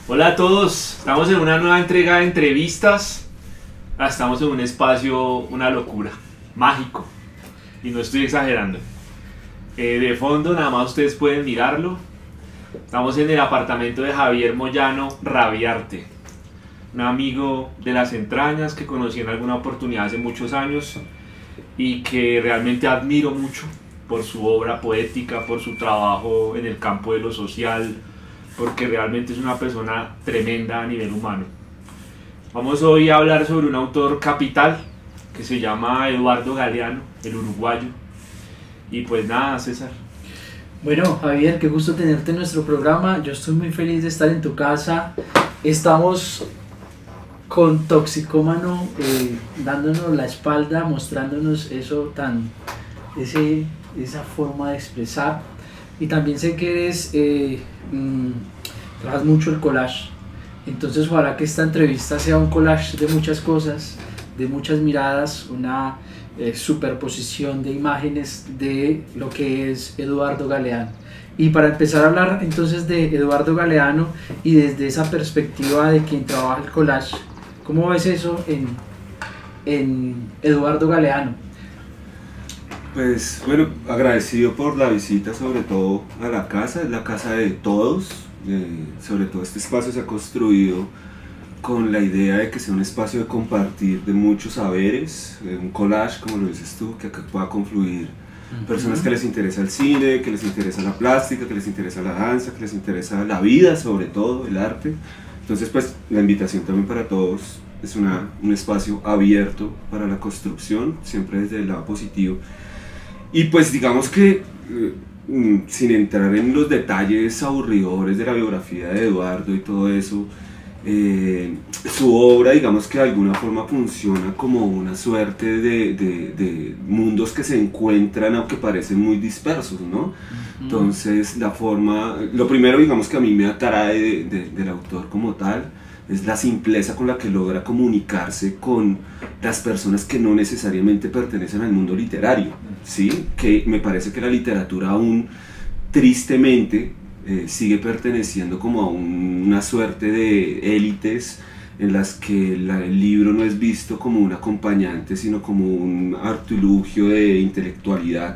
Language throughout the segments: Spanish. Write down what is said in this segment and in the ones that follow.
Hola a todos, estamos en una nueva entrega de entrevistas. Estamos en un espacio, una locura, mágico, y no estoy exagerando. De fondo nada más ustedes pueden mirarlo. Estamos en el apartamento de Javier Moyano Rabiarte, un amigo de las entrañas que conocí en alguna oportunidad hace muchos años y que realmente admiro mucho por su obra poética, por su trabajo en el campo de lo social, porque realmente es una persona tremenda a nivel humano. Vamos hoy a hablar sobre un autor capital que se llama Eduardo Galeano, el uruguayo. Y pues nada, César. Bueno, Javier, qué gusto tenerte en nuestro programa. Yo estoy muy feliz de estar en tu casa. Estamos con Toxicómano dándonos la espalda, mostrándonos esa forma de expresar. Y también sé que trabajas mucho el collage. Entonces ojalá que esta entrevista sea un collage de muchas cosas, de muchas miradas, una superposición de imágenes de lo que es Eduardo Galeano. Y para empezar a hablar entonces de Eduardo Galeano y desde esa perspectiva de quien trabaja el collage, ¿cómo ves eso en Eduardo Galeano? Pues bueno, agradecido por la visita, sobre todo a la casa, es la casa de todos, sobre todo este espacio se ha construido con la idea de que sea un espacio de compartir de muchos saberes, un collage, como lo dices tú, que acá pueda confluir personas que les interesa el cine, que les interesa la plástica, que les interesa la danza, que les interesa la vida, sobre todo el arte. Entonces pues la invitación también para todos es un espacio abierto para la construcción, siempre desde el lado positivo. Y pues digamos que, sin entrar en los detalles aburridores de la biografía de Eduardo y todo eso, su obra digamos que de alguna forma funciona como una suerte de mundos que se encuentran aunque parecen muy dispersos, ¿no? Entonces lo primero digamos que a mí me atrae del autor como tal es la simpleza con la que logra comunicarse con las personas que no necesariamente pertenecen al mundo literario, ¿sí? Que me parece que la literatura aún tristemente sigue perteneciendo como a una suerte de élites en las que el libro no es visto como un acompañante sino como un artilugio de intelectualidad,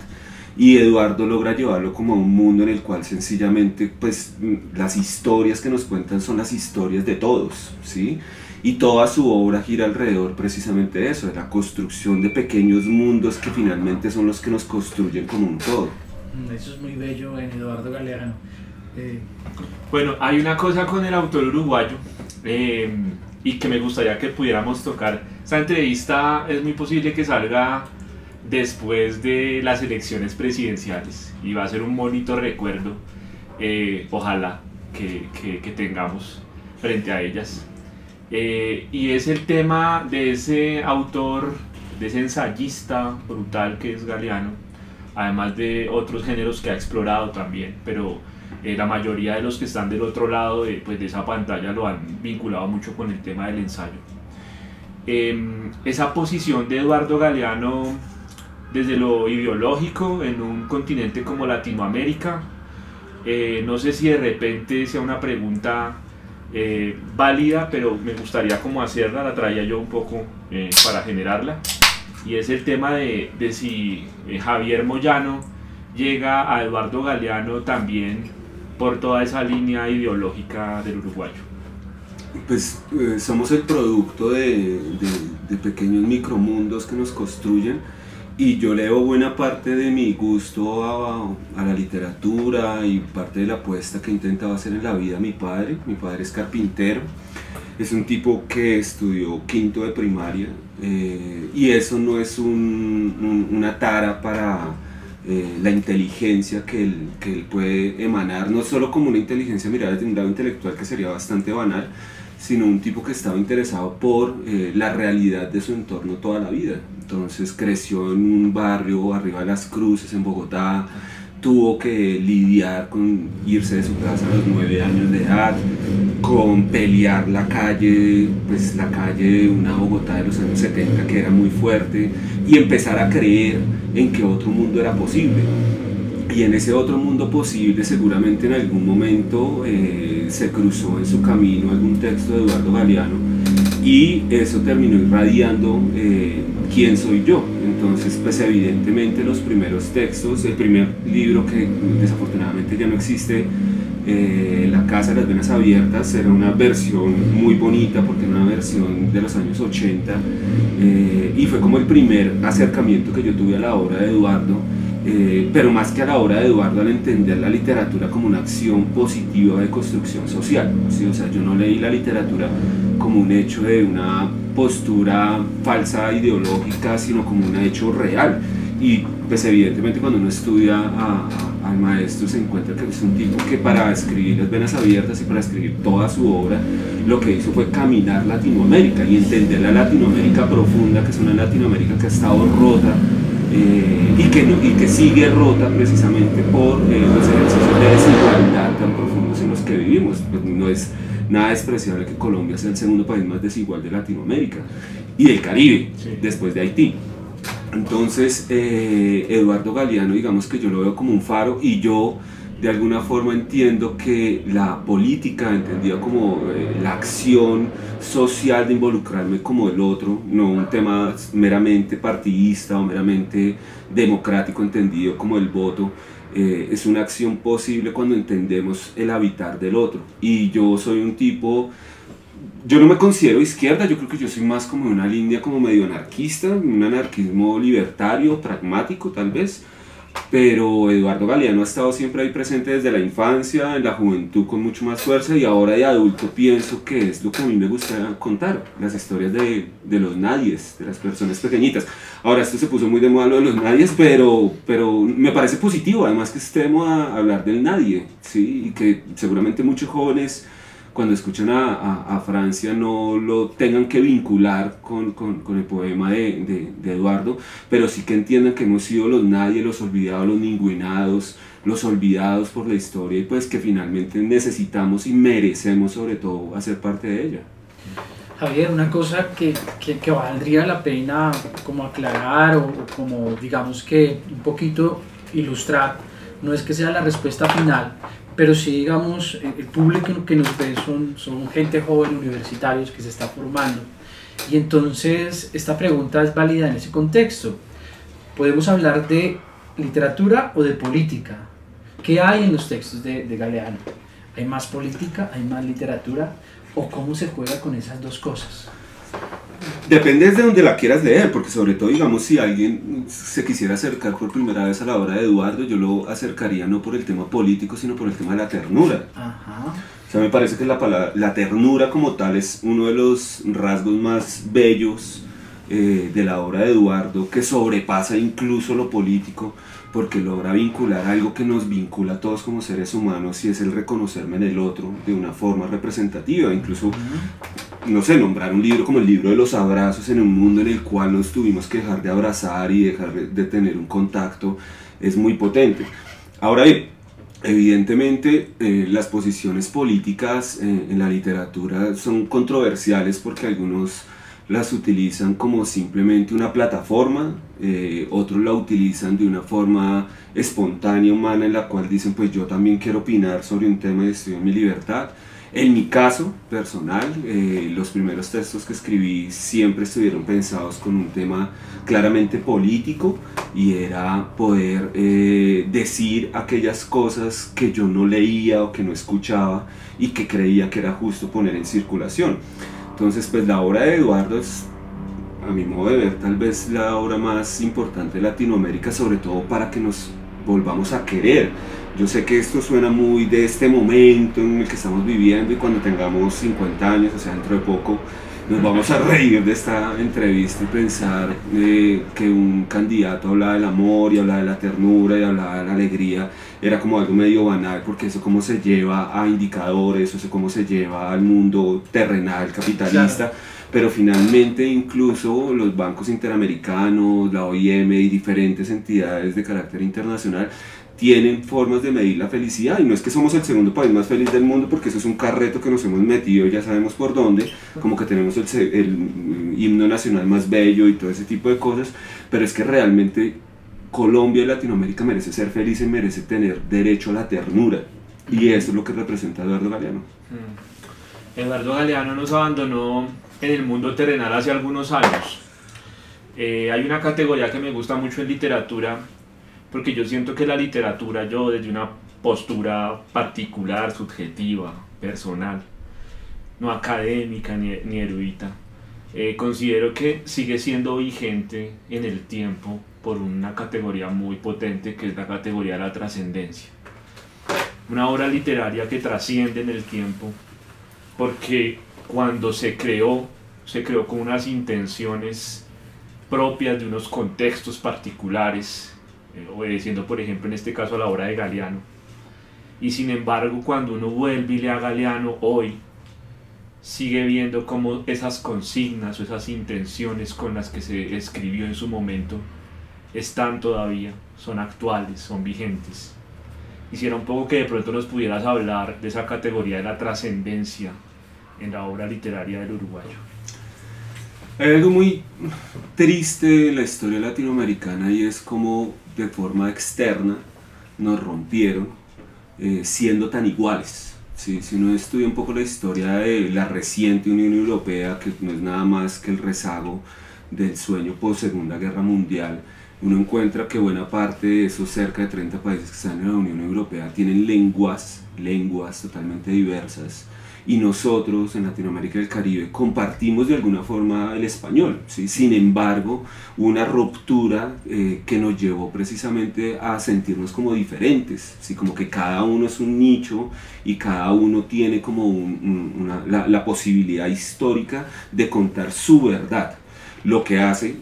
y Eduardo logra llevarlo como a un mundo en el cual sencillamente pues las historias que nos cuentan son las historias de todos, ¿sí? Y toda su obra gira alrededor precisamente de eso, de la construcción de pequeños mundos que finalmente son los que nos construyen como un todo. Eso es muy bello en Eduardo Galeano. Bueno, hay una cosa con el autor uruguayo y que me gustaría que pudiéramos tocar. Esta entrevista es muy posible que salga después de las elecciones presidenciales y va a ser un bonito recuerdo, ojalá que tengamos frente a ellas. Y es el tema de ese autor, de ese ensayista brutal que es Galeano, además de otros géneros que ha explorado también, pero la mayoría de los que están del otro lado de esa pantalla lo han vinculado mucho con el tema del ensayo. Esa posición de Eduardo Galeano desde lo ideológico en un continente como Latinoamérica, no sé si de repente sea una pregunta válida, pero me gustaría como hacerla, la traía yo un poco para generarla, y es el tema de si Javier Moyano llega a Eduardo Galeano también por toda esa línea ideológica del uruguayo. Pues somos el producto de pequeños micromundos que nos construyen, y yo leo buena parte de mi gusto a la literatura y parte de la apuesta que intentaba hacer en la vida mi padre. Mi padre es carpintero, es un tipo que estudió quinto de primaria, y eso no es una tara para la inteligencia que él puede emanar, no solo como una inteligencia mirada desde un lado intelectual que sería bastante banal, sino un tipo que estaba interesado por la realidad de su entorno toda la vida. Entonces creció en un barrio arriba de Las Cruces en Bogotá, tuvo que lidiar con irse de su casa a los 9 años de edad, con pelear la calle, pues la calle, una Bogotá de los años 70 que era muy fuerte, y empezar a creer en que otro mundo era posible. y en ese otro mundo posible seguramente en algún momento se cruzó en su camino algún texto de Eduardo Galeano y eso terminó irradiando quién soy yo. Entonces pues evidentemente los primeros textos, el primer libro que desafortunadamente ya no existe, La Casa de las Venas Abiertas, era una versión muy bonita porque era una versión de los años 80 y fue como el primer acercamiento que yo tuve a la obra de Eduardo. Pero más que a la obra de Eduardo, al entender la literatura como una acción positiva de construcción social, ¿sí? O sea, yo no leí la literatura como un hecho de una postura falsa ideológica, sino como un hecho real. Y pues evidentemente cuando uno estudia al maestro se encuentra que es un tipo que para escribir Las Venas Abiertas y para escribir toda su obra lo que hizo fue caminar Latinoamérica y entender la Latinoamérica profunda, que es una Latinoamérica que ha estado rota y que sigue rota precisamente por los ejercicios de desigualdad tan profundos en los que vivimos. Pues no es nada despreciable que Colombia sea el segundo país más desigual de Latinoamérica y del Caribe, sí, después de Haití. Entonces Eduardo Galeano, digamos que yo lo veo como un faro, y yo de alguna forma entiendo que la política, entendida como la acción social de involucrarme como el otro, no un tema meramente partidista o meramente democrático entendido como el voto, es una acción posible cuando entendemos el habitar del otro. Y yo soy un tipo, yo no me considero izquierda, yo creo que yo soy más como una línea como medio anarquista, un anarquismo libertario, pragmático tal vez, pero Eduardo Galeano ha estado siempre ahí presente desde la infancia, en la juventud con mucho más fuerza, y ahora de adulto pienso que es lo que a mí me gusta contar, las historias de los nadies, de las personas pequeñitas. Ahora esto se puso muy de moda lo de los nadies, pero me parece positivo además que estemos a hablar del nadie, ¿sí? Y que seguramente muchos jóvenes cuando escuchan a Francia no lo tengan que vincular con el poema de Eduardo, pero sí que entiendan que hemos sido los nadie, los olvidados, los ninguneados, los olvidados por la historia, y pues que finalmente necesitamos y merecemos sobre todo hacer parte de ella. Javier, una cosa que valdría la pena como aclarar o como digamos que un poquito ilustrar, no es que sea la respuesta final, pero sí, digamos, el público que nos ve son gente joven, universitarios que se está formando. Y entonces esta pregunta es válida en ese contexto. ¿Podemos hablar de literatura o de política? ¿Qué hay en los textos de Galeano? ¿Hay más política? ¿Hay más literatura? ¿O cómo se juega con esas dos cosas? Depende de donde la quieras leer, porque sobre todo, digamos, si alguien se quisiera acercar por primera vez a la obra de Eduardo, yo lo acercaría no por el tema político, sino por el tema de la ternura. Ajá. O sea, me parece que la ternura como tal es uno de los rasgos más bellos de la obra de Eduardo, que sobrepasa incluso lo político, porque logra vincular algo que nos vincula a todos como seres humanos, y es el reconocerme en el otro de una forma representativa. Incluso, no sé, nombrar un libro como el libro de los abrazos en un mundo en el cual nos tuvimos que dejar de abrazar y dejar de tener un contacto, es muy potente. Ahora bien, evidentemente las posiciones políticas en la literatura son controversiales porque algunos las utilizan como simplemente una plataforma, otros la utilizan de una forma espontánea, humana, en la cual dicen pues yo también quiero opinar sobre un tema y estoy en mi libertad. En mi caso personal, los primeros textos que escribí siempre estuvieron pensados con un tema claramente político, y era poder decir aquellas cosas que yo no leía o que no escuchaba y que creía que era justo poner en circulación. Entonces pues la obra de Eduardo es, a mi modo de ver, tal vez la obra más importante de Latinoamérica, sobre todo para que nos volvamos a querer. Yo sé que esto suena muy de este momento en el que estamos viviendo, y cuando tengamos 50 años, o sea dentro de poco, nos vamos a reír de esta entrevista y pensar que un candidato hablaba del amor y hablaba de la ternura y hablaba de la alegría, era como algo medio banal, porque eso cómo se lleva a indicadores, eso cómo se lleva al mundo terrenal, capitalista. Claro. Pero finalmente incluso los bancos interamericanos, la OIM y diferentes entidades de carácter internacional tienen formas de medir la felicidad, y no es que somos el segundo país más feliz del mundo, porque eso es un carreto que nos hemos metido, ya sabemos por dónde, como que tenemos el himno nacional más bello y todo ese tipo de cosas, pero es que realmente Colombia y Latinoamérica merece ser feliz y merece tener derecho a la ternura. Y eso es lo que representa Eduardo Galeano. Eduardo Galeano nos abandonó en el mundo terrenal hace algunos años. Hay una categoría que me gusta mucho en literatura, porque yo siento que la literatura, yo desde una postura particular, subjetiva, personal, no académica ni erudita, considero que sigue siendo vigente en el tiempo por una categoría muy potente, que es la categoría de la trascendencia. Una obra literaria que trasciende en el tiempo, porque cuando se creó con unas intenciones propias de unos contextos particulares, obedeciendo por ejemplo en este caso a la obra de Galeano, y sin embargo cuando uno vuelve y lee a Galeano hoy, sigue viendo cómo esas consignas o esas intenciones con las que se escribió en su momento están todavía, son actuales, son vigentes. Quisiera un poco que de pronto nos pudieras hablar de esa categoría de la trascendencia en la obra literaria del uruguayo. Hay algo muy triste en la historia latinoamericana, y es como de forma externa nos rompieron siendo tan iguales. ¿Sí? Si uno estudia un poco la historia de la reciente Unión Europea, que no es nada más que el rezago del sueño post Segunda Guerra Mundial, uno encuentra que buena parte de esos cerca de 30 países que están en la Unión Europea tienen lenguas totalmente diversas, y nosotros en Latinoamérica y el Caribe compartimos de alguna forma el español, ¿sí? Sin embargo, una ruptura que nos llevó precisamente a sentirnos como diferentes, ¿sí? Como que cada uno es un nicho y cada uno tiene como la posibilidad histórica de contar su verdad. Lo que hace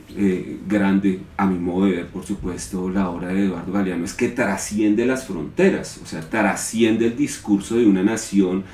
grande, a mi modo de ver, por supuesto, la obra de Eduardo Galeano es que trasciende las fronteras, o sea, trasciende el discurso de una nación,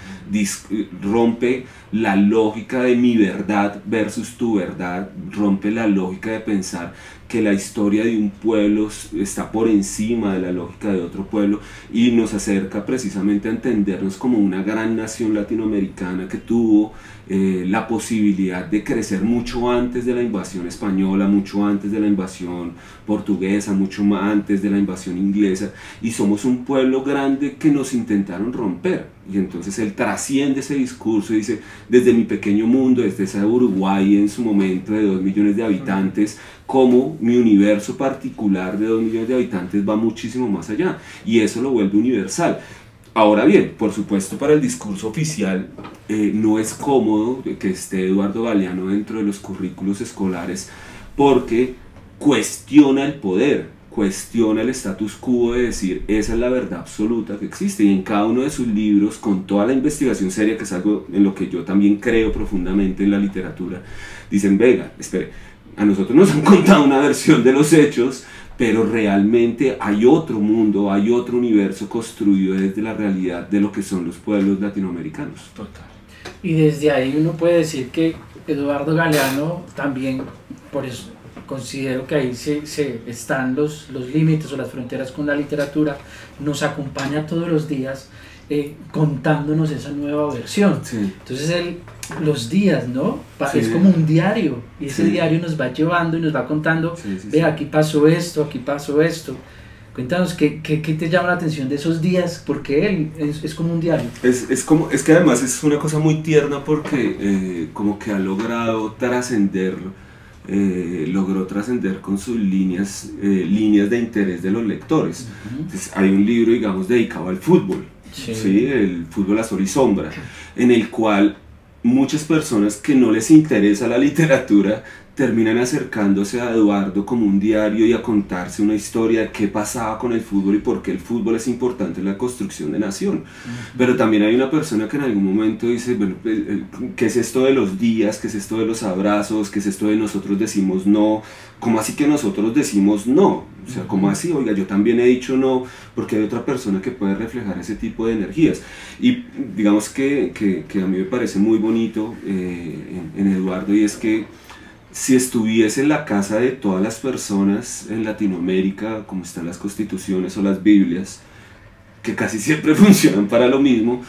rompe la lógica de mi verdad versus tu verdad, rompe la lógica de pensar que la historia de un pueblo está por encima de la lógica de otro pueblo, y nos acerca precisamente a entendernos como una gran nación latinoamericana que tuvo la posibilidad de crecer mucho antes de la invasión española, mucho antes de la invasión portuguesa, mucho antes de la invasión inglesa, y somos un pueblo grande que nos intentaron romper. Y entonces él trasciende ese discurso y dice, desde mi pequeño mundo, desde ese Uruguay en su momento de 2 millones de habitantes, como mi universo particular de 2 millones de habitantes va muchísimo más allá, y eso lo vuelve universal. Ahora bien, por supuesto, para el discurso oficial no es cómodo que esté Eduardo Galeano dentro de los currículos escolares, porque cuestiona el poder, cuestiona el status quo de decir esa es la verdad absoluta que existe, y en cada uno de sus libros, con toda la investigación seria, que es algo en lo que yo también creo profundamente en la literatura, dicen, venga, espere, a nosotros nos han contado una versión de los hechos, pero realmente hay otro mundo, hay otro universo construido desde la realidad de lo que son los pueblos latinoamericanos. Total. Y desde ahí uno puede decir que Eduardo Galeano también, por eso considero que ahí están los límites o las fronteras con la literatura, nos acompaña todos los días contándonos esa nueva versión. Sí. Entonces los días, ¿no? Sí. Es como un diario, y ese Sí. diario nos va llevando y nos va contando, ve, aquí pasó esto, aquí pasó esto. Cuéntanos, ¿qué te llama la atención de esos días? Porque él es como un diario. Es que además es una cosa muy tierna, porque como que ha logrado trascender, logró trascender con sus líneas de interés de los lectores. Entonces, hay un libro, digamos, dedicado al fútbol, ¿sí? El fútbol a sol y sombra, en el cual muchas personas que no les interesa la literatura terminan acercándose a Eduardo como un diario y a contarse una historia de qué pasaba con el fútbol y por qué el fútbol es importante en la construcción de nación. Pero también hay una persona que en algún momento dice, bueno, ¿qué es esto de los días? ¿Qué es esto de los abrazos? ¿Qué es esto de nosotros decimos no? ¿Cómo así que nosotros decimos no? O sea, ¿cómo así? Oiga, yo también he dicho no, porque hay otra persona que puede reflejar ese tipo de energías. Y digamos que a mí me parece muy bonito en Eduardo, y es que si estuviese en la casa de todas las personas en Latinoamérica, como están las constituciones o las Biblias, que casi siempre funcionan para lo mismo,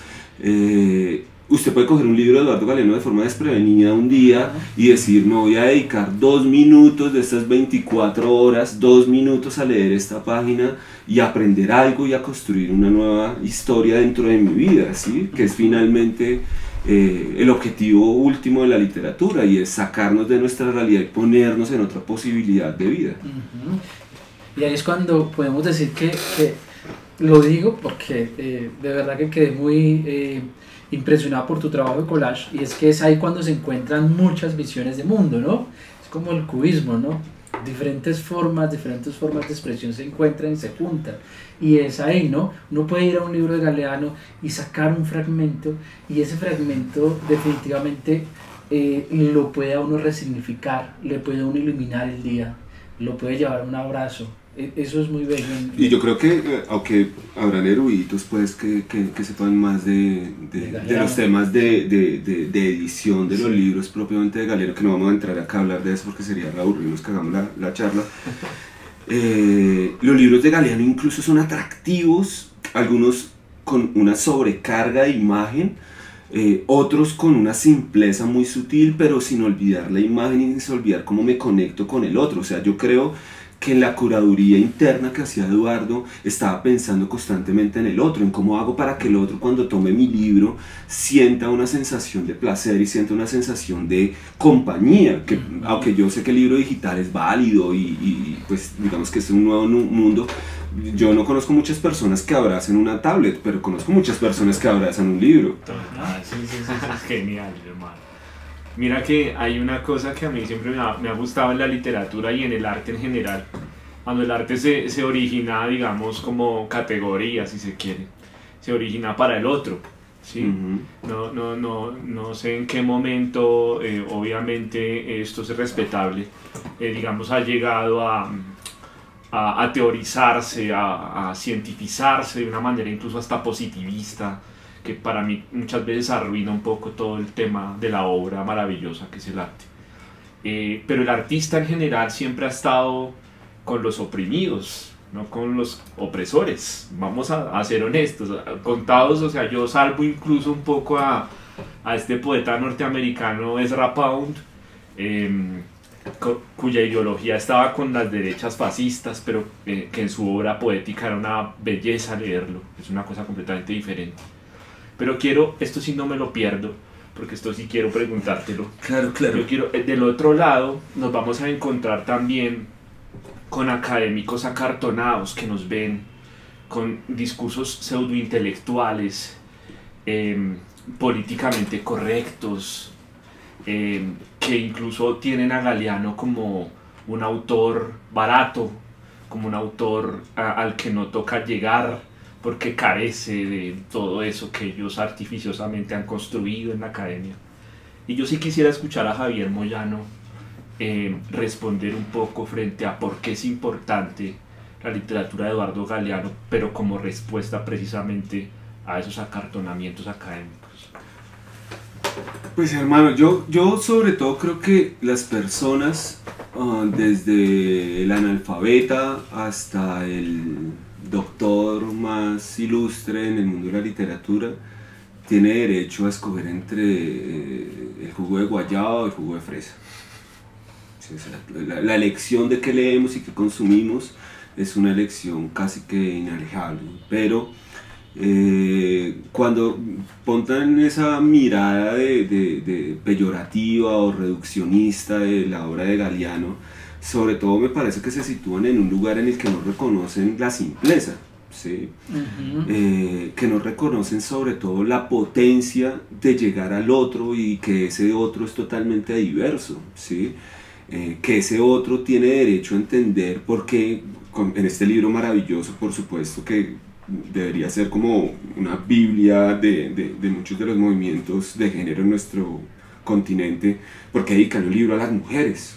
usted puede coger un libro de Eduardo Galeano de forma desprevenida un día y decir, me voy a dedicar 2 minutos de estas 24 horas, 2 minutos a leer esta página y aprender algo y a construir una nueva historia dentro de mi vida, ¿sí? Que es finalmente el objetivo último de la literatura, y es sacarnos de nuestra realidad y ponernos en otra posibilidad de vida. Y ahí es cuando podemos decir que lo digo porque de verdad que quedé muy impresionado por tu trabajo de collage, y es que es ahí cuando se encuentran muchas visiones de mundo, ¿no? Es como el cubismo, ¿no? Diferentes formas de expresión se encuentran y se juntan, y es ahí, ¿no? Uno puede ir a un libro de Galeano y sacar un fragmento, y ese fragmento definitivamente lo puede a uno resignificar, le puede a uno iluminar el día, lo puede llevar a un abrazo. Eso es muy bello. Y yo creo que, aunque habrán eruditos pues que sepan más de los temas de edición de los libros propiamente de Galeano, que no vamos a entrar acá a hablar de eso porque sería aburrirnos que hagamos la charla. Los libros de Galeano incluso son atractivos, algunos con una sobrecarga de imagen, otros con una simpleza muy sutil, pero sin olvidar la imagen y sin olvidar cómo me conecto con el otro. O sea, yo creo que en la curaduría interna que hacía Eduardo estaba pensando constantemente en el otro, en cómo hago para que el otro, cuando tome mi libro, sienta una sensación de placer y sienta una sensación de compañía, que aunque yo sé que el libro digital es válido y pues digamos que es un nuevo mundo, yo no conozco muchas personas que abracen una tablet, pero conozco muchas personas que abrazan un libro. Sí, es genial, hermano. Mira que hay una cosa que a mí siempre me ha gustado en la literatura y en el arte en general. Cuando el arte se origina, digamos, como categoría, si se quiere, se origina para el otro, ¿sí? No sé en qué momento, obviamente esto es respetable, digamos, ha llegado a teorizarse, a cientificarse de una manera incluso hasta positivista, que para mí muchas veces arruina un poco todo el tema de la obra maravillosa que es el arte. Pero el artista en general siempre ha estado con los oprimidos, no con los opresores. Vamos a ser honestos, contados, o sea, yo salvo incluso un poco a este poeta norteamericano Ezra Pound, cuya ideología estaba con las derechas fascistas, pero que en su obra poética era una belleza leerlo, es una cosa completamente diferente. Pero esto sí no me lo pierdo, porque esto sí quiero preguntártelo. Claro. Yo quiero, del otro lado, nos vamos a encontrar también con académicos acartonados que nos ven, con discursos pseudointelectuales, políticamente correctos, que incluso tienen a Galeano como un autor barato, como un autor al que no toca llegar, porque carece de todo eso que ellos artificiosamente han construido en la academia. Y yo sí quisiera escuchar a Javier Moyano responder un poco frente a por qué es importante la literatura de Eduardo Galeano, pero como respuesta precisamente a esos acartonamientos académicos. Pues hermano, yo sobre todo creo que las personas, desde el analfabeta hasta el doctor más ilustre en el mundo de la literatura, tiene derecho a escoger entre el jugo de guayaba o el jugo de fresa. Sí, o sea, la elección de qué leemos y qué consumimos es una elección casi que inalejable, pero cuando pongan esa mirada de peyorativa o reduccionista de la obra de Galeano, sobre todo me parece que se sitúan en un lugar en el que no reconocen la simpleza, ¿sí? Que no reconocen sobre todo la potencia de llegar al otro y que ese otro es totalmente diverso, ¿sí? Que ese otro tiene derecho a entender por qué, en este libro maravilloso, por supuesto que debería ser como una biblia de muchos de los movimientos de género en nuestro continente, porque dedican un libro a las mujeres,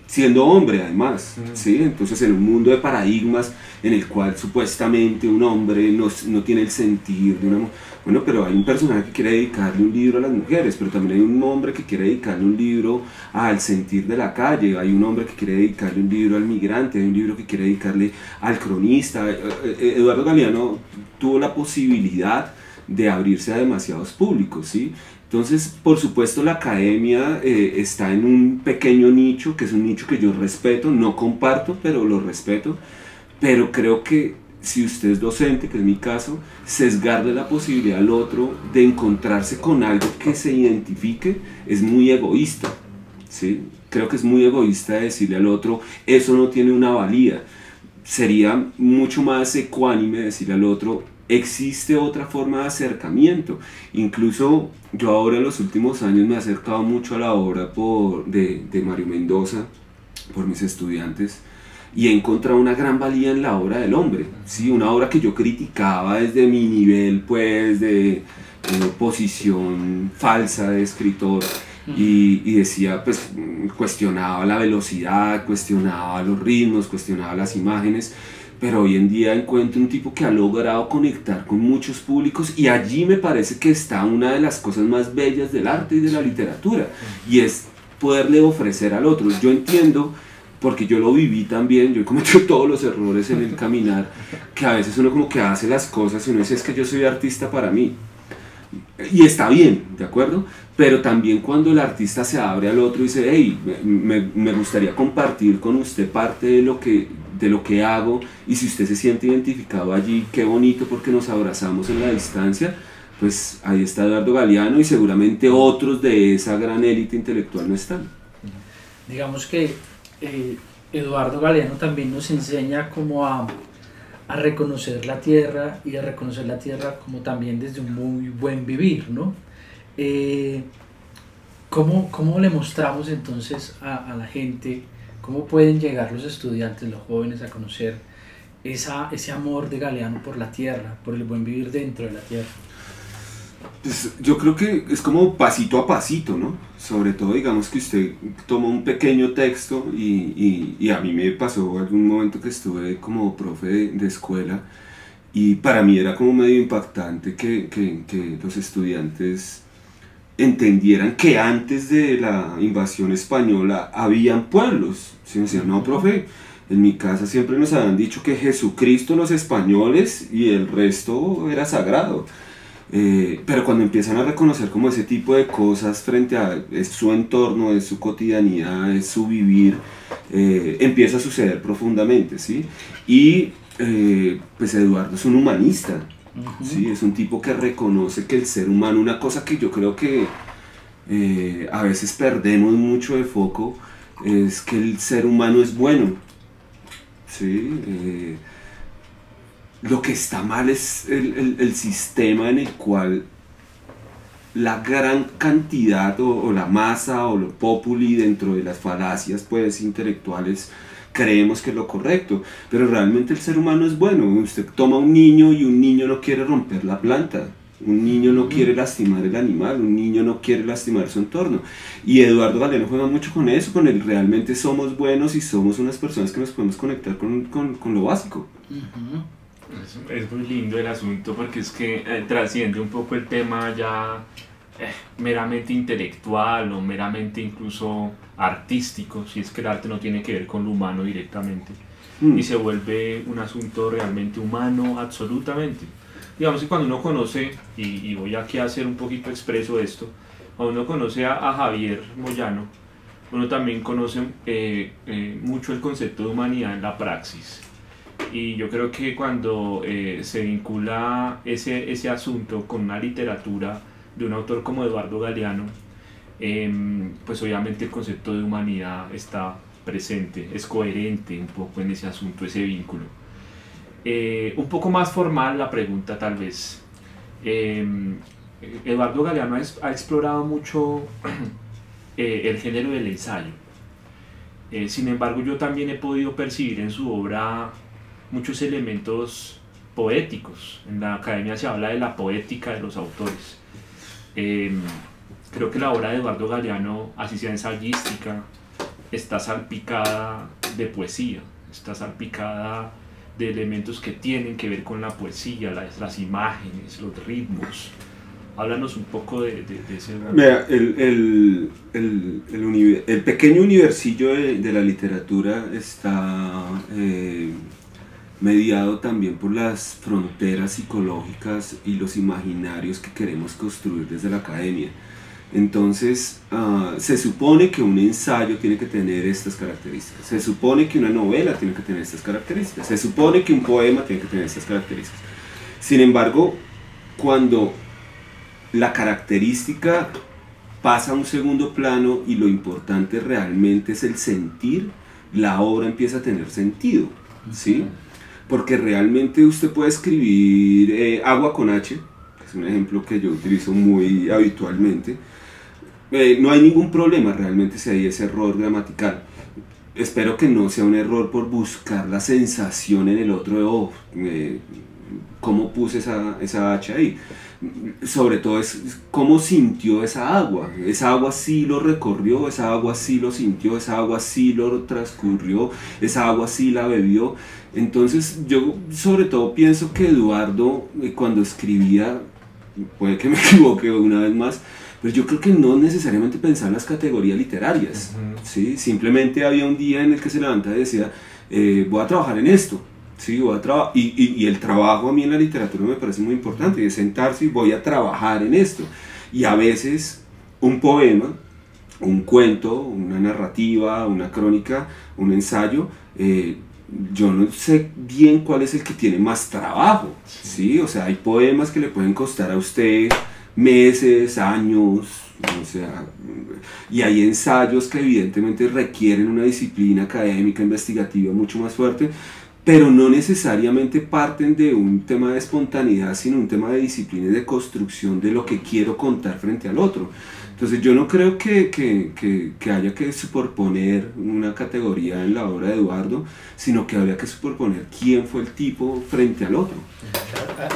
siendo hombre además, ¿sí? Entonces en un mundo de paradigmas en el cual supuestamente un hombre no tiene el sentir de una mujer, bueno, pero hay un personaje que quiere dedicarle un libro a las mujeres, pero también hay un hombre que quiere dedicarle un libro al sentir de la calle, hay un hombre que quiere dedicarle un libro al migrante, hay un libro que quiere dedicarle al cronista. Eduardo Galeano tuvo la posibilidad de abrirse a demasiados públicos, ¿sí? Entonces, por supuesto, la academia está en un pequeño nicho, que es un nicho que yo respeto, no comparto, pero lo respeto, pero creo que si usted es docente, que es mi caso, sesgarle la posibilidad al otro de encontrarse con algo que se identifique es muy egoísta, ¿sí? Creo que es muy egoísta decirle al otro, eso no tiene una valía. Sería mucho más ecuánime decirle al otro, existe otra forma de acercamiento. Incluso yo ahora en los últimos años me he acercado mucho a la obra de Mario Mendoza, por mis estudiantes, y he encontrado una gran valía en la obra del hombre, ¿sí? Una obra que yo criticaba desde mi nivel pues de posición falsa de escritor, y decía, pues cuestionaba la velocidad, cuestionaba los ritmos, cuestionaba las imágenes, pero hoy en día encuentro un tipo que ha logrado conectar con muchos públicos, y allí me parece que está una de las cosas más bellas del arte y de la literatura, y es poderle ofrecer al otro. Yo entiendo, porque yo lo viví también, yo he cometido todos los errores en el caminar, que a veces uno como que hace las cosas y uno dice, es que yo soy artista para mí, y está bien, ¿de acuerdo? Pero también cuando el artista se abre al otro y dice, hey, me gustaría compartir con usted parte de lo que hago, y si usted se siente identificado allí, qué bonito porque nos abrazamos en la distancia, pues ahí está Eduardo Galeano, y seguramente otros de esa gran élite intelectual no están. Digamos que Eduardo Galeano también nos enseña como a reconocer la tierra, y a reconocer la tierra como también desde un muy buen vivir, ¿no? ¿Cómo le mostramos entonces a la gente, cómo pueden llegar los estudiantes, los jóvenes, a conocer ese amor de Galeano por la tierra, por el buen vivir dentro de la tierra? Pues yo creo que es como pasito a pasito, ¿no? Sobre todo, digamos que usted toma un pequeño texto, y a mí me pasó algún momento que estuve como profe de escuela, y para mí era como medio impactante que los estudiantes entendieran que antes de la invasión española habían pueblos. ¿Sí? Me decían, no, profe, en mi casa siempre nos habían dicho que Jesucristo, los españoles y el resto era sagrado. Pero cuando empiezan a reconocer como ese tipo de cosas frente a su entorno, es su cotidianidad, es su vivir, empieza a suceder profundamente, ¿sí? Y pues Eduardo es un humanista, ¿sí? Es un tipo que reconoce que el ser humano, una cosa que yo creo que a veces perdemos mucho de foco, es que el ser humano es bueno, ¿sí? Lo que está mal es el sistema en el cual la gran cantidad o la masa o lo populi dentro de las falacias pues intelectuales creemos que es lo correcto, pero realmente el ser humano es bueno. Usted toma un niño y un niño no quiere romper la planta, un niño no quiere lastimar el animal, un niño no quiere lastimar su entorno, y Eduardo Galeano juega mucho con eso, con el realmente somos buenos y somos unas personas que nos podemos conectar con lo básico. Es muy lindo el asunto, porque es que trasciende un poco el tema ya meramente intelectual o meramente incluso artístico, si es que el arte no tiene que ver con lo humano directamente, y se vuelve un asunto realmente humano, absolutamente. Digamos que cuando uno conoce, y voy aquí a hacer un poquito expreso esto, cuando uno conoce a Javier Moyano, uno también conoce mucho el concepto de humanidad en la praxis. Y yo creo que cuando se vincula ese asunto con una literatura de un autor como Eduardo Galeano, pues obviamente el concepto de humanidad está presente, es coherente un poco en ese asunto, ese vínculo. Un poco más formal la pregunta tal vez. Eduardo Galeano ha explorado mucho el género del ensayo. Sin embargo, yo también he podido percibir en su obra muchos elementos poéticos. En la academia se habla de la poética de los autores. Creo que la obra de Eduardo Galeano, así sea ensayística, está salpicada de poesía, está salpicada de elementos que tienen que ver con la poesía, las imágenes, los ritmos. Háblanos un poco de ese... Mira, el pequeño universillo de la literatura está mediado también por las fronteras psicológicas y los imaginarios que queremos construir desde la academia. Entonces, se supone que un ensayo tiene que tener estas características, se supone que una novela tiene que tener estas características, se supone que un poema tiene que tener estas características. Sin embargo, cuando la característica pasa a un segundo plano y lo importante realmente es el sentir, la obra empieza a tener sentido, ¿sí? Porque realmente usted puede escribir agua con H, que es un ejemplo que yo utilizo muy habitualmente. No hay ningún problema realmente si hay ese error gramatical. Espero que no sea un error por buscar la sensación en el otro de, oh, cómo puse esa H ahí. Sobre todo es cómo sintió esa agua sí lo recorrió, esa agua sí lo sintió, esa agua sí lo transcurrió, esa agua sí la bebió. Entonces yo sobre todo pienso que Eduardo cuando escribía, puede que me equivoque una vez más, pero yo creo que no necesariamente pensaba en las categorías literarias, ¿sí? Simplemente había un día en el que se levantaba y decía, voy a trabajar en esto, ¿sí? Voy a y el trabajo a mí en la literatura me parece muy importante, es sentarse y voy a trabajar en esto. Y a veces un poema, un cuento, una narrativa, una crónica, un ensayo, yo no sé bien cuál es el que tiene más trabajo, ¿sí? O sea, hay poemas que le pueden costar a usted meses, años, o sea, y hay ensayos que evidentemente requieren una disciplina académica, investigativa mucho más fuerte, pero no necesariamente parten de un tema de espontaneidad, sino un tema de disciplina y de construcción de lo que quiero contar frente al otro. Entonces yo no creo que haya que superponer una categoría en la obra de Eduardo, sino que habría que superponer quién fue el tipo frente al otro.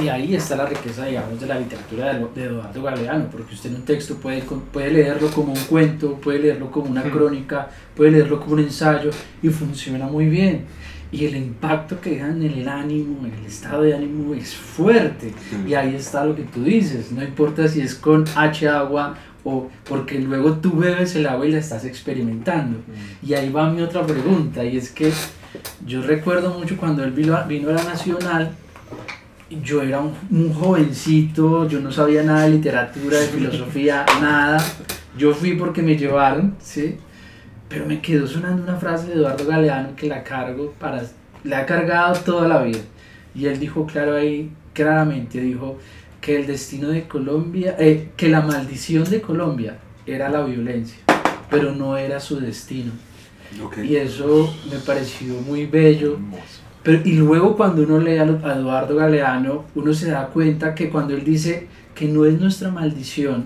Y ahí está la riqueza, digamos, de la literatura de Eduardo Galeano, porque usted en un texto puede leerlo como un cuento, puede leerlo como una crónica, puede leerlo como un ensayo, y funciona muy bien. Y el impacto que deja en el ánimo, en el estado de ánimo es fuerte. Y ahí está lo que tú dices, no importa si es con H agua o porque luego tú bebes el agua y la estás experimentando. Y ahí va mi otra pregunta, y es que yo recuerdo mucho cuando él vino a la Nacional, yo era un jovencito, yo no sabía nada de literatura, de filosofía, nada. Yo fui porque me llevaron, ¿sí? Pero me quedó sonando una frase de Eduardo Galeano que la ha cargado toda la vida. Y él dijo claramente, dijo que el destino de Colombia, que la maldición de Colombia era la violencia, pero no era su destino. Okay. Y eso me pareció muy bello. Pero, y luego cuando uno lee a Eduardo Galeano, uno se da cuenta que cuando él dice que no es nuestra maldición,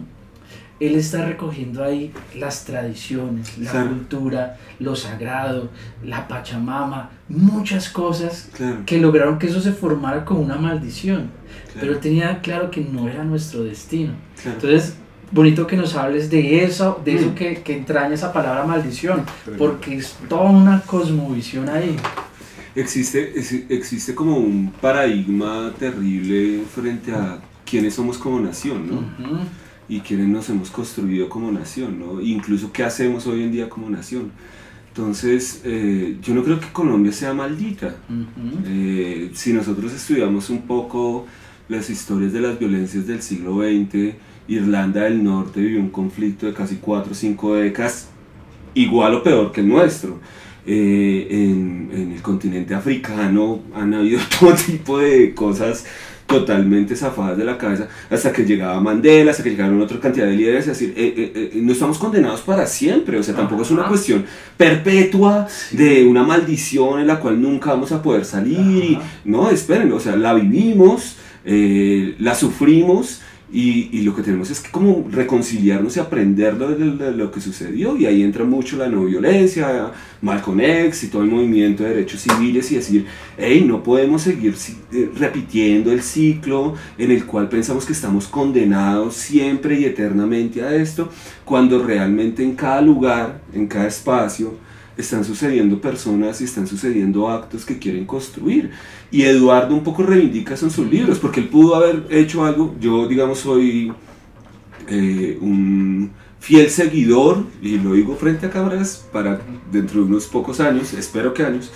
él está recogiendo ahí las tradiciones, la cultura, lo sagrado, la Pachamama, muchas cosas que lograron que eso se formara como una maldición. Pero él tenía claro que no era nuestro destino. Entonces, bonito que nos hables de eso que entraña esa palabra maldición, porque es toda una cosmovisión ahí. Existe como un paradigma terrible frente a quiénes somos como nación, ¿no? Y quiénes nos hemos construido como nación, ¿no? Incluso qué hacemos hoy en día como nación. Entonces, yo no creo que Colombia sea maldita. Si nosotros estudiamos un poco las historias de las violencias del siglo XX, Irlanda del Norte vivió un conflicto de casi 4 o 5 décadas, igual o peor que el nuestro. En el continente africano han habido todo tipo de cosas totalmente zafadas de la cabeza, hasta que llegaba Mandela, hasta que llegaron otra cantidad de líderes, es decir, no estamos condenados para siempre, o sea, tampoco es una cuestión perpetua de una maldición en la cual nunca vamos a poder salir, no, esperen, o sea, la vivimos, la sufrimos, y lo que tenemos es que como reconciliarnos y aprender de lo que sucedió, y ahí entra mucho la no violencia, Malcolm X y todo el movimiento de derechos civiles, y decir, hey, no podemos seguir repitiendo el ciclo en el cual pensamos que estamos condenados siempre y eternamente a esto, cuando realmente en cada lugar, en cada espacio, están sucediendo personas y están sucediendo actos que quieren construir. Y Eduardo un poco reivindica eso en sus libros, porque él pudo haber hecho algo. Yo, digamos, soy un fiel seguidor, y lo digo frente a cámaras, para dentro de unos pocos años, espero que años,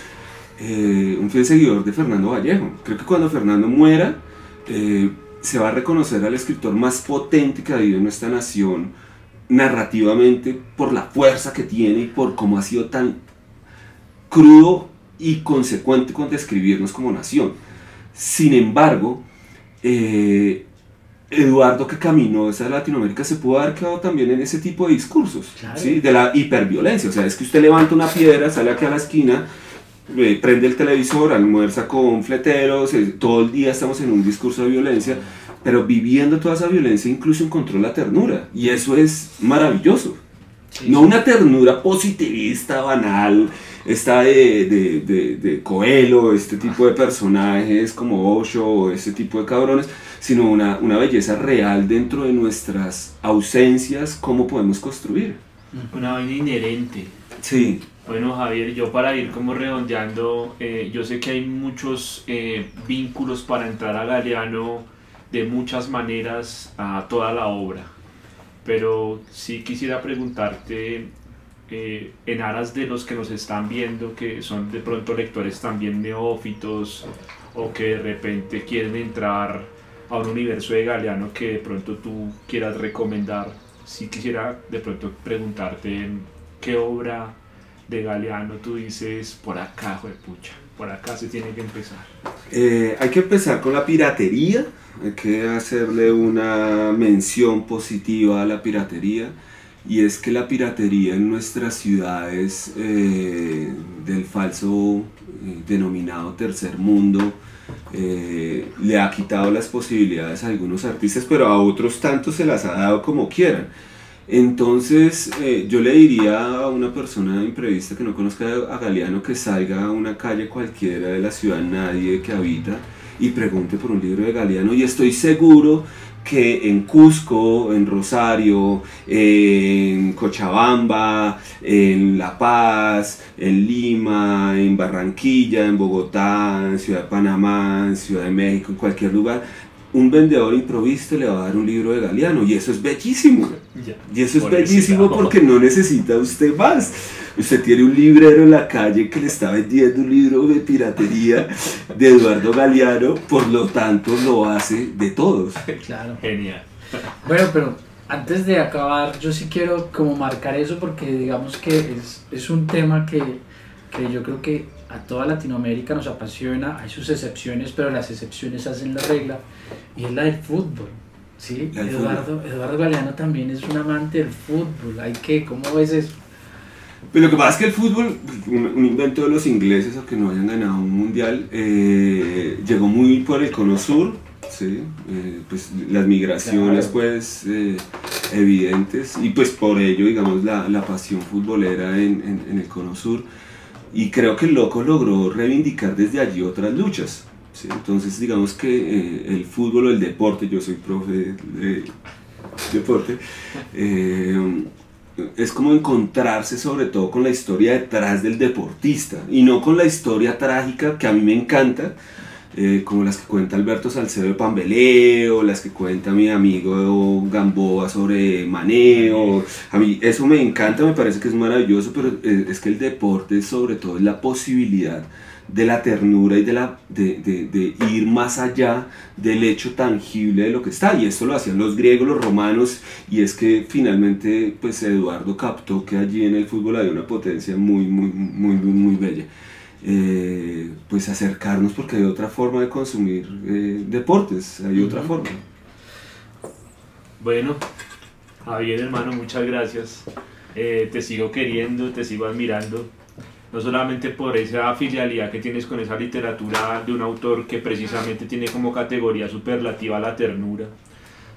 un fiel seguidor de Fernando Vallejo. Creo que cuando Fernando muera, se va a reconocer al escritor más potente que ha habido en nuestra nación narrativamente, por la fuerza que tiene y por cómo ha sido tan crudo y consecuente con describirnos como nación. Sin embargo, Eduardo, que caminó hacia Latinoamérica, se pudo haber quedado también en ese tipo de discursos, claro, ¿sí? De la hiperviolencia. O sea, es que usted levanta una piedra, sale aquí a la esquina, prende el televisor, almuerza con fleteros, todo el día estamos en un discurso de violencia, pero viviendo toda esa violencia incluso encontró la ternura, y eso es maravilloso. Sí. No una ternura positivista, banal, esta de Coelho, este tipo de personajes como Osho, este tipo de cabrones, sino una belleza real dentro de nuestras ausencias, cómo podemos construir. Una vaina inherente. Sí. Bueno, Javier, yo para ir como redondeando, yo sé que hay muchos vínculos para entrar a Galeano de muchas maneras a toda la obra, pero sí quisiera preguntarte, en aras de los que nos están viendo, que son de pronto lectores también neófitos, o que de repente quieren entrar a un universo de Galeano que de pronto tú quieras recomendar, sí quisiera de pronto preguntarte qué obra de Galeano tú dices, por acá, juepucha, por acá se tiene que empezar. Hay que empezar con la piratería, hay que hacerle una mención positiva a la piratería, y es que la piratería en nuestras ciudades del falso denominado tercer mundo le ha quitado las posibilidades a algunos artistas, pero a otros tantos se las ha dado como quieran. Entonces yo le diría a una persona imprevista que no conozca a Galeano que salga a una calle cualquiera de la ciudad nadie que habita y pregunte por un libro de Galeano, y estoy seguro que en Cusco, en Rosario, en Cochabamba, en La Paz, en Lima, en Barranquilla, en Bogotá, en Ciudad de Panamá, en Ciudad de México, en cualquier lugar, un vendedor improvisto le va a dar un libro de Galeano, y eso es bellísimo. Y eso es bellísimo porque no necesita usted más. Usted tiene un librero en la calle que le está vendiendo un libro de piratería de Eduardo Galeano, por lo tanto lo hace de todos. Claro. Genial. Bueno, pero antes de acabar, yo sí quiero como marcar eso, porque digamos que es un tema que yo creo que a toda Latinoamérica nos apasiona. Hay sus excepciones, pero las excepciones hacen la regla, y es la del fútbol. ¿Sí? Eduardo Galeano también es un amante del fútbol. ¿Cómo ves eso? Pero lo que pasa es que el fútbol, un invento de los ingleses, aunque no hayan ganado un mundial, llegó muy por el cono sur, ¿sí? Pues las migraciones, claro, pues evidentes, y pues por ello, digamos, la pasión futbolera en el cono sur, y creo que el loco logró reivindicar desde allí otras luchas, ¿sí? Entonces digamos que el fútbol o el deporte, yo soy profe de deporte, es como encontrarse sobre todo con la historia detrás del deportista, y no con la historia trágica que a mí me encanta, como las que cuenta Alberto Salcedo de Pambeleo, las que cuenta mi amigo Gamboa sobre Maneo. A mí eso me encanta, me parece que es maravilloso, pero es que el deporte sobre todo es la posibilidad de la ternura y de ir más allá del hecho tangible de lo que está, y esto lo hacían los griegos, los romanos, y es que finalmente pues Eduardo captó que allí en el fútbol había una potencia muy bella. Pues acercarnos, porque hay otra forma de consumir deportes, hay otra forma. Bueno, Javier, hermano, muchas gracias. Te sigo queriendo, te sigo admirando, no solamente por esa filialidad que tienes con esa literatura de un autor que precisamente tiene como categoría superlativa la ternura,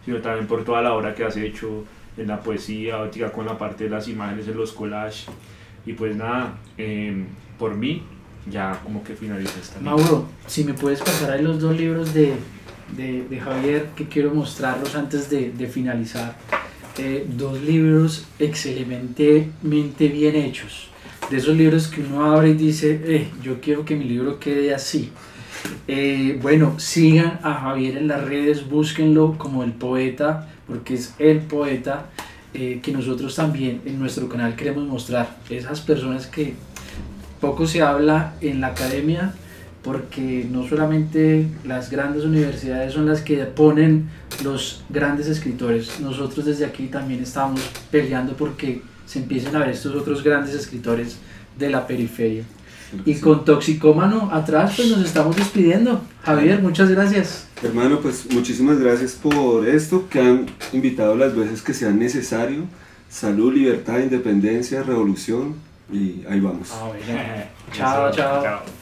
sino también por toda la obra que has hecho en la poesía, óptica, con la parte de las imágenes en los collages. Y pues nada, por mí ya como que finaliza esta. Mauro, si me puedes pasar ahí los 2 libros de Javier, que quiero mostrarlos antes de finalizar. 2 libros excelentemente bien hechos, de esos libros que uno abre y dice, yo quiero que mi libro quede así. Bueno, sigan a Javier en las redes, búsquenlo como el poeta, porque es el poeta que nosotros también en nuestro canal queremos mostrar. Esas personas que poco se habla en la academia, porque no solamente las grandes universidades son las que ponen los grandes escritores, nosotros desde aquí también estamos peleando porque se empiecen a ver estos otros grandes escritores de la periferia. Y con Toxicómano atrás, pues nos estamos despidiendo. Javier, muchas gracias. Hermano, pues muchísimas gracias por esto, que han invitado las veces que sea necesario. Salud, libertad, independencia, revolución, y ahí vamos. Chao, chao. Chao.